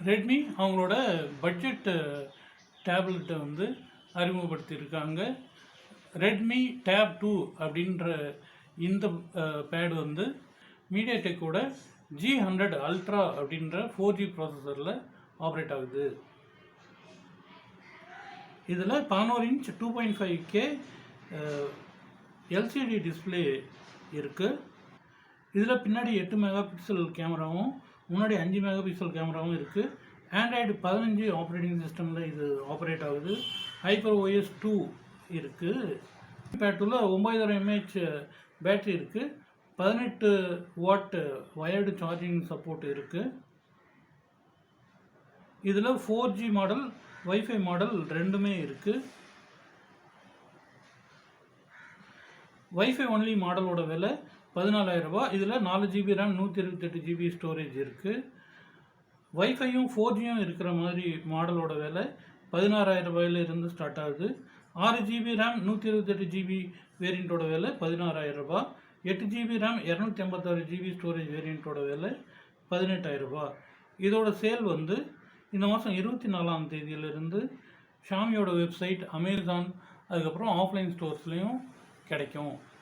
Redmi அவங்களோட budget டேப்லெட்டை வந்து அறிமுகப்படுத்தியிருக்காங்க. Redmi tape 2 அப்படின்ற இந்த பேட் வந்து மீடியாடெக்கோட G100 அல்ட்ரா அப்படின்ற 4G ப்ராசஸரில் ஆப்ரேட் ஆகுது. இதில் 11 இன்ச் 2.5K எல்சிடி டிஸ்பிளே இருக்குது. இதில் பின்னாடி 8 மெகா பிக்சல் கேமராவும் முன்னாடி 5 மெகா பிக்சல் கேமராவும் இருக்குது. ஆண்ட்ராய்டு 15 ஆப்ரேட்டிங் சிஸ்டமில் இது ஆப்ரேட் ஆகுது. HyperOS 2 இருக்குது. பேட்டில் 9000 mAh பேட்ரி இருக்குது. 18 வாட் வயர்டு சார்ஜிங் சப்போர்ட் இருக்குது. இதில் 4G மாடல் வைஃபை மாடல் ரெண்டுமே இருக்குது. வைஃபை ஒன்லி மாடலோட விலை 14,000 ரூபாய். இதில் 4GB RAM 128GB ஸ்டோரேஜ் இருக்குது. வைஃபையும் 4Gயும் இருக்கிற மாதிரி மாடலோட விலை 16,000 ரூபாயிலிருந்து ஸ்டார்ட் ஆகுது. 6GB RAM 128GB வேரியண்ட்டோட விலை 16,000 ரூபாய். 8GB RAM 256GB ஸ்டோரேஜ் வேரியண்ட்டோட விலை 18,000 ரூபாய். இதோட சேல் வந்து இந்த மாதம் 24ஆம் தேதியிலிருந்து ஷாமியோட வெப்சைட், அமேசான், அதுக்கப்புறம் ஆஃப்லைன் ஸ்டோர்ஸ்லேயும் கிடைக்கும்.